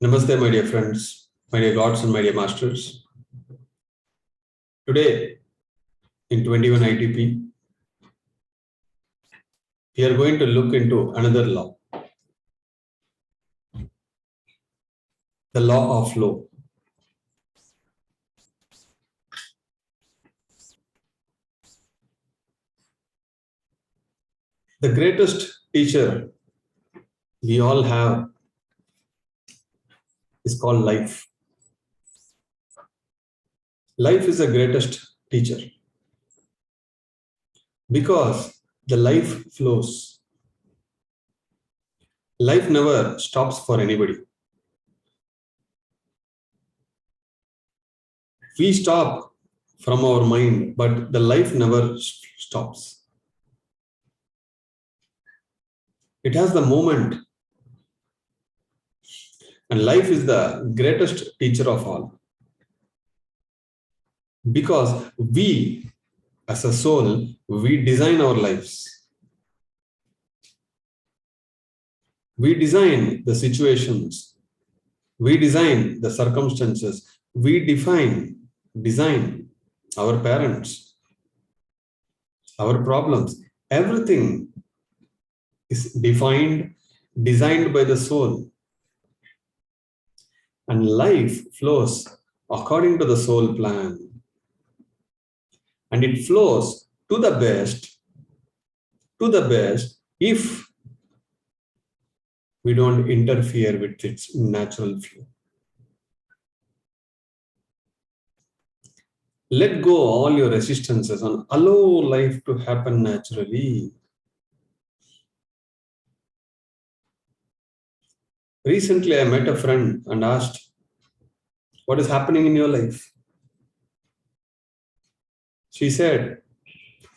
Namaste, my dear friends, my dear gods, and my dear masters. Today, in 21 ITP, we are going to look into another law, the law of flow. The greatest teacher we all have is called life. Life is the greatest teacher because the life flows. Life never stops for anybody. We stop from our mind, but the life never stops. It has the moment, and life is the greatest teacher of all. Because we, as a soul, we design our lives. We design the situations. We design the circumstances. We design our parents, our problems. Everything is designed by the soul. And life flows according to the soul plan. And it flows to the best if we don't interfere with its natural flow. Let go all your resistances and allow life to happen naturally. Recently, I met a friend and asked, "What is happening in your life?" She said,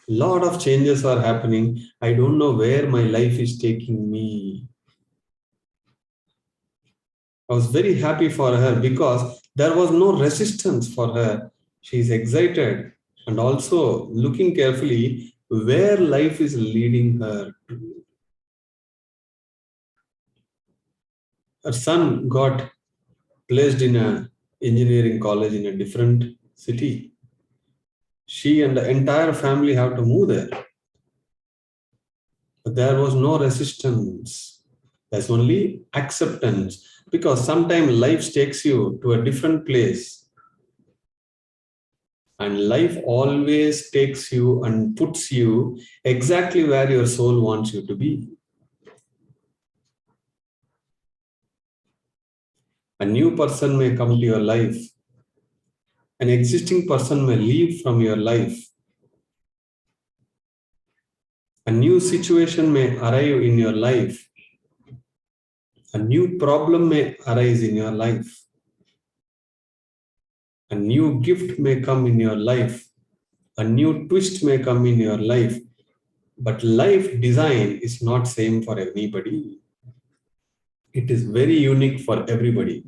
"Lot of changes are happening. I don't know where my life is taking me." I was very happy for her because there was no resistance for her. She is excited and also looking carefully where life is leading her to. Her son got placed in a engineering college in a different city. She and the entire family have to move there. But there was no resistance. There's only acceptance because sometimes life takes you to a different place. And life always takes you and puts you exactly where your soul wants you to be. A new person may come to your life. An existing person may leave from your life. A new situation may arrive in your life. A new problem may arise in your life. A new gift may come in your life. A new twist may come in your life. But life design is not same for anybody. It is very unique for everybody.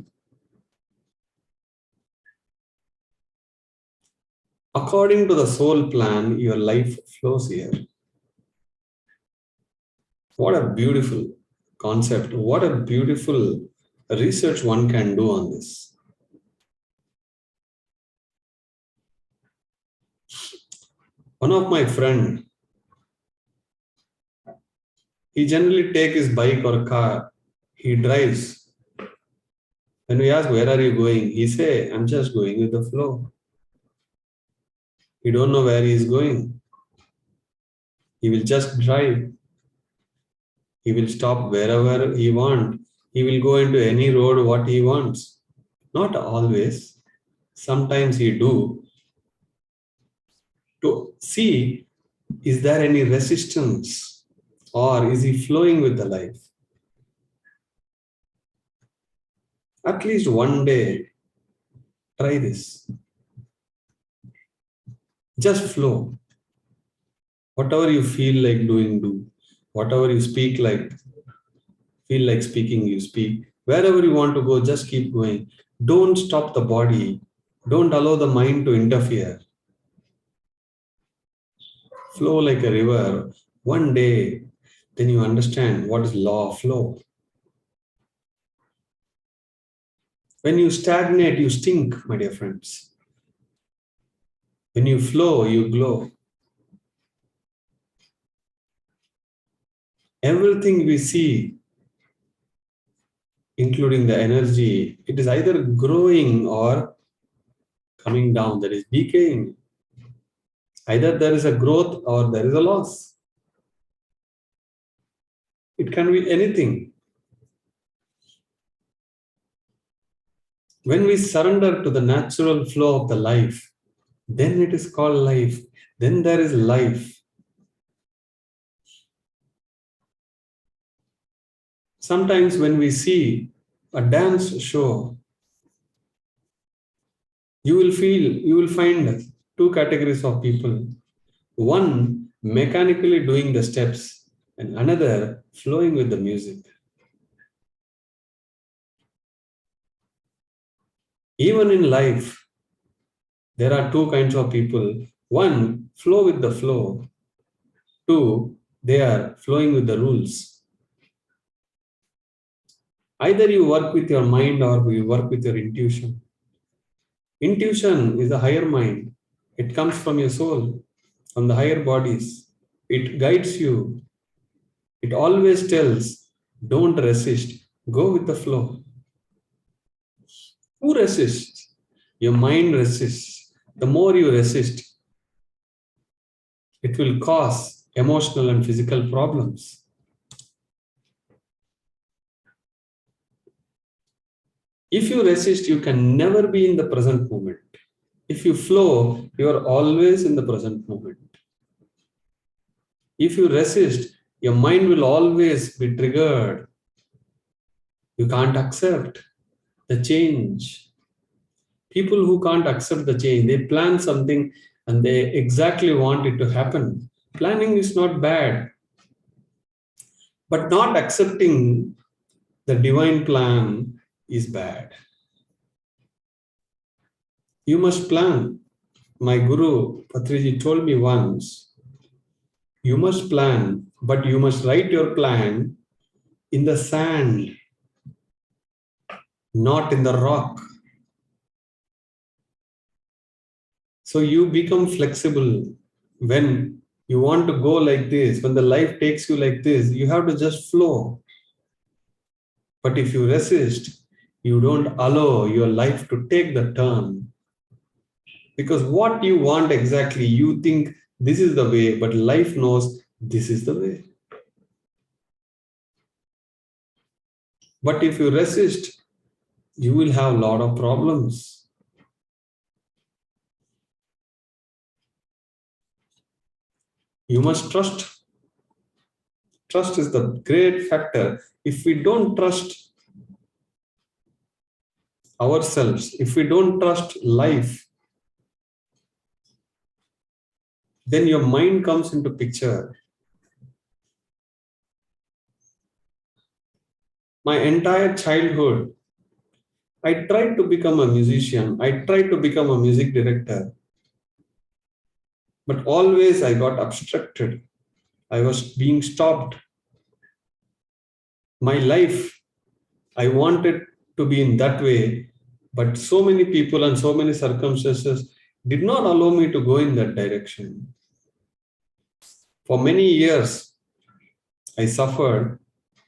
According to the soul plan, your life flows here. What a beautiful concept. What a beautiful research one can do on this. One of my friend, he generally take his bike or car, he drives. When we ask, "Where are you going?" He say, "I'm just going with the flow." He don't know where he is going. He will just drive. He will stop wherever he wants. He will go into any road what he wants. Not always. Sometimes he do. To see, is there any resistance or is he flowing with the life? At least one day, try this. Just flow. Whatever you feel like doing, do. Whatever you feel like speaking, you speak. Wherever you want to go, just keep going. Don't stop the body. Don't allow the mind to interfere. Flow like a river. One day, then you understand what is law of flow. When you stagnate, you stink, my dear friends. When you flow, you glow. Everything we see, including the energy, it is either growing or coming down, that is decaying. Either there is a growth or there is a loss. It can be anything. When we surrender to the natural flow of the life, then it is called life. Then there is life. Sometimes when we see a dance show, you will find two categories of people. One mechanically doing the steps and another flowing with the music. Even in life, there are two kinds of people. One, flow with the flow. Two, they are flowing with the rules. Either you work with your mind or you work with your intuition. Intuition is the higher mind. It comes from your soul, from the higher bodies. It guides you. It always tells, don't resist, go with the flow. Who resists? Your mind resists. The more you resist, it will cause emotional and physical problems. If you resist, you can never be in the present moment. If you flow, you are always in the present moment. If you resist, your mind will always be triggered. You can't accept the change. People who can't accept the change, they plan something and they exactly want it to happen. Planning is not bad, but not accepting the divine plan is bad. You must plan. My guru, Patriji, told me once, you must plan, but you must write your plan in the sand, not in the rock. So you become flexible when you want to go like this, when the life takes you like this, you have to just flow. But if you resist, you don't allow your life to take the turn. Because what you want exactly, you think this is the way, but life knows this is the way. But if you resist, you will have a lot of problems. You must trust. Trust is the great factor. If we don't trust ourselves, if we don't trust life, then your mind comes into picture. My entire childhood, I tried to become a musician. I tried to become a music director. But always I got obstructed. I was being stopped. My life, I wanted to be in that way, but so many people and so many circumstances did not allow me to go in that direction. For many years, I suffered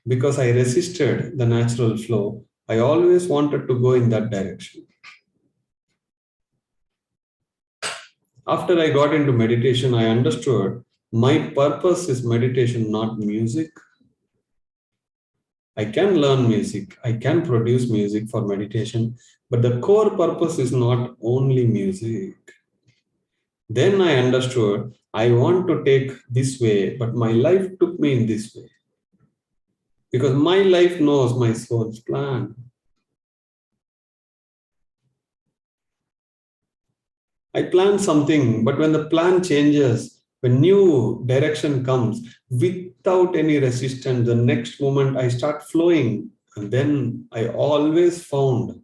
because I resisted the natural flow. I always wanted to go in that direction. After I got into meditation, I understood my purpose is meditation, not music. I can learn music, I can produce music for meditation, but the core purpose is not only music. Then I understood I want to take this way, but my life took me in this way. Because my life knows my soul's plan. I plan something, but when the plan changes, when new direction comes, without any resistance, the next moment I start flowing. And then I always found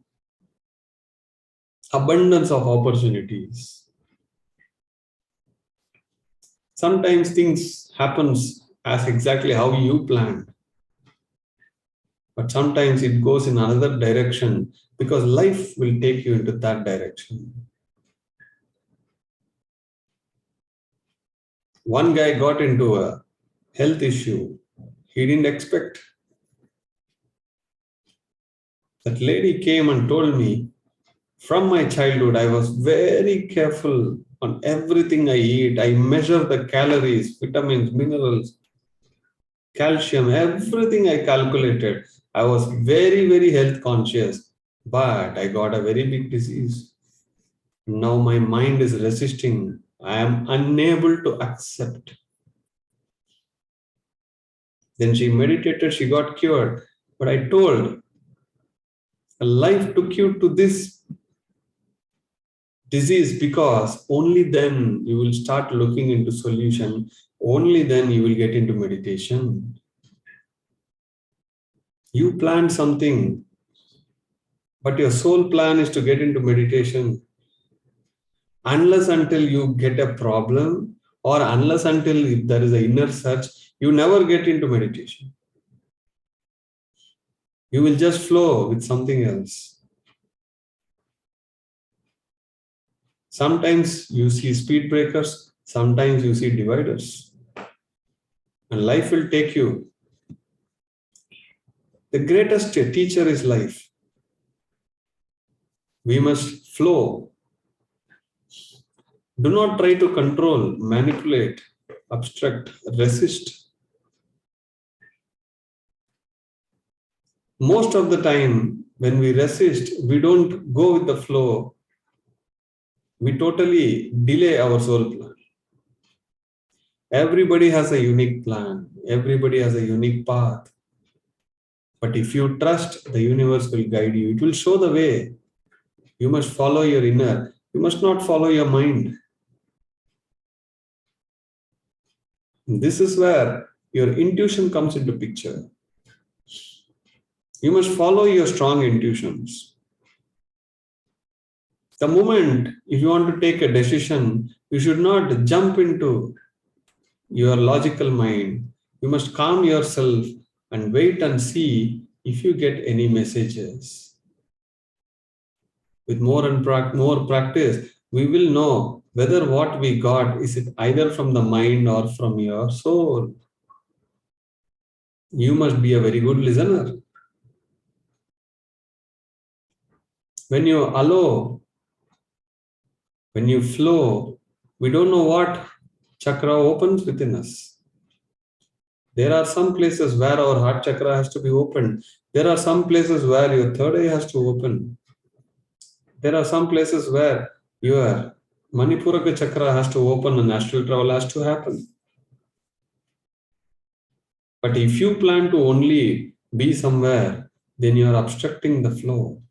abundance of opportunities. Sometimes things happens as exactly how you planned. But sometimes it goes in another direction because life will take you into that direction. One guy got into a health issue he didn't expect. That lady came and told me, from my childhood, I was very careful on everything I eat. I measure the calories, vitamins, minerals, calcium, everything I calculated. I was very, very health conscious, but I got a very big disease. Now my mind is resisting. I am unable to accept. Then she meditated, she got cured. But I told, life took you to this disease because only then you will start looking into solution. Only then you will get into meditation. You planned something, but your sole plan is to get into meditation. Unless until you get a problem, or unless until if there is an inner search, you never get into meditation. You will just flow with something else. Sometimes you see speed breakers, sometimes you see dividers. And life will take you. The greatest teacher is life. We must flow. Do not try to control, manipulate, obstruct, resist. Most of the time, when we resist, we don't go with the flow. We totally delay our soul plan. Everybody has a unique plan. Everybody has a unique path. But if you trust, the universe will guide you. It will show the way. You must follow your inner. You must not follow your mind. This is where your intuition comes into picture. You must follow your strong intuitions. The moment if you want to take a decision, you should not jump into your logical mind. You must calm yourself and wait and see if you get any messages. With more practice, we will know whether what we got is it either from the mind or from your soul. You must be a very good listener. When you allow, when you flow, we don't know what chakra opens within us. There are some places where our heart chakra has to be opened. There are some places where your third eye has to open. There are some places where your Manipuraka chakra has to open and astral travel has to happen. But if you plan to only be somewhere, then you are obstructing the flow.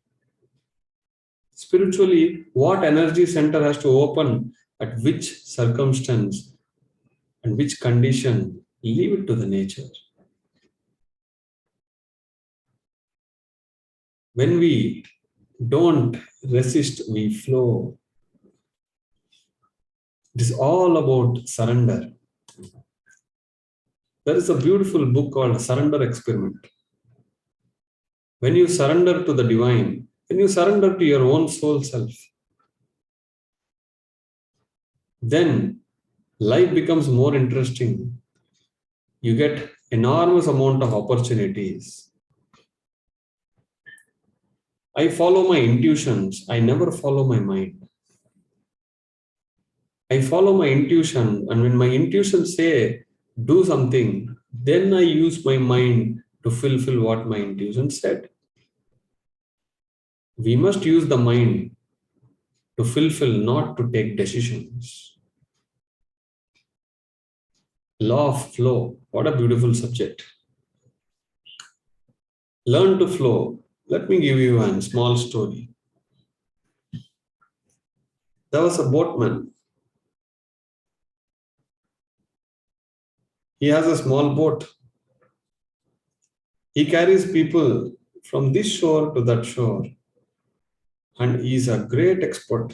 Spiritually, what energy center has to open at which circumstance and which condition, leave it to the nature. When we don't resist, we flow. It is all about surrender. There is a beautiful book called Surrender Experiment. When you surrender to the divine, when you surrender to your own soul self, then life becomes more interesting. You get enormous amount of opportunities. I follow my intuitions. I never follow my mind. I follow my intuition, and when my intuition say do something, then I use my mind to fulfill what my intuition said. We must use the mind to fulfill, not to take decisions. Law of flow. What a beautiful subject. Learn to flow. Let me give you a small story. There was a boatman. He has a small boat. He carries people from this shore to that shore. And he is a great expert.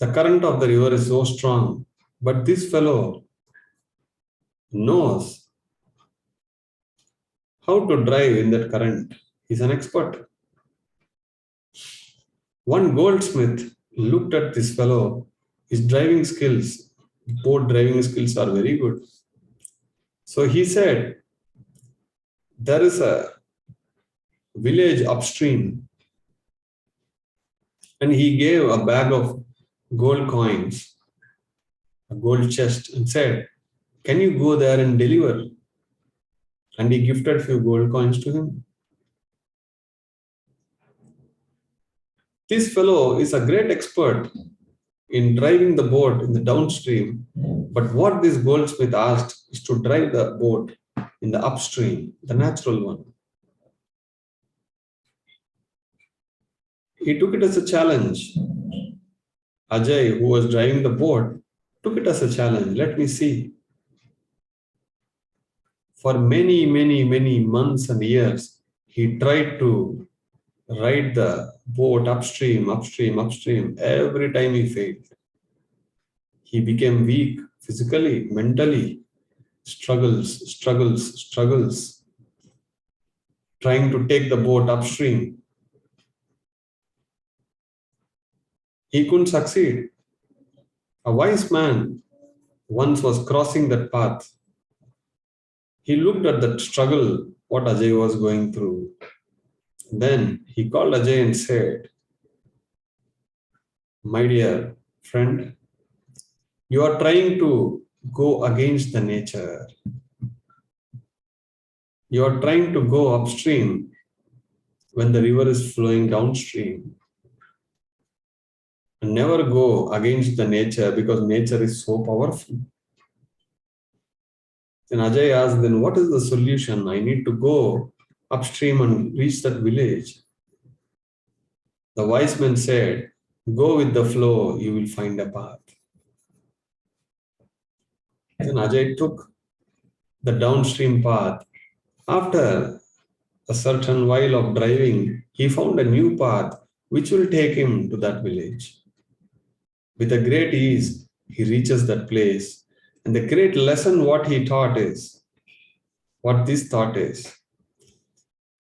The current of the river is so strong. But this fellow knows how to drive in that current. He's an expert. One goldsmith looked at this fellow. His driving skills, boat driving skills are very good. So he said, there is a village upstream, and he gave a bag of gold coins, a gold chest, and said, can you go there and deliver? And he gifted few gold coins to him. This fellow is a great expert in driving the boat in the downstream, but what this goldsmith asked is to drive the boat in the upstream, the natural one. He took it as a challenge. Ajay, who was driving the boat, took it as a challenge. Let me see. For many, many, many months and years, he tried to ride the boat upstream, upstream, upstream. Every time he failed. He became weak physically, mentally, struggles, trying to take the boat upstream. He couldn't succeed. A wise man once was crossing that path. He looked at that struggle, what Ajay was going through. Then he called Ajay and said, my dear friend, you are trying to go against the nature. You are trying to go upstream when the river is flowing downstream. And never go against the nature because nature is so powerful. Then Ajay asked, then what is the solution? I need to go upstream and reach that village. The wise man said, go with the flow, you will find a path. Then Ajay took the downstream path. After a certain while of driving, he found a new path which will take him to that village. With a great ease, he reaches that place. And the great lesson what he taught is, what this thought is,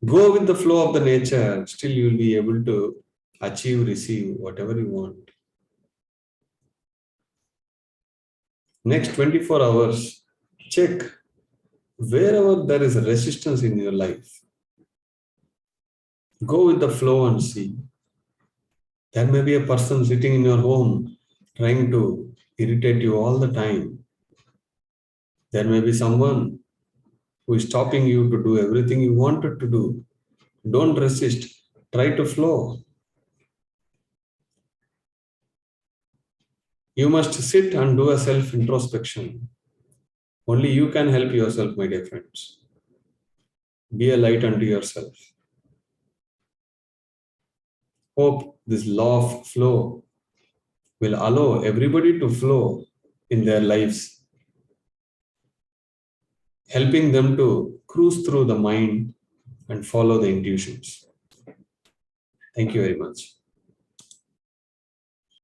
go with the flow of the nature, still you will be able to achieve, receive whatever you want. Next 24 hours, check wherever there is a resistance in your life. Go with the flow and see. There may be a person sitting in your home trying to irritate you all the time. There may be someone who is stopping you to do everything you wanted to do. Don't resist. Try to flow. You must sit and do a self-introspection. Only you can help yourself, my dear friends. Be a light unto yourself. Hope this law of flow will allow everybody to flow in their lives, helping them to cruise through the mind and follow the intuitions. Thank you very much.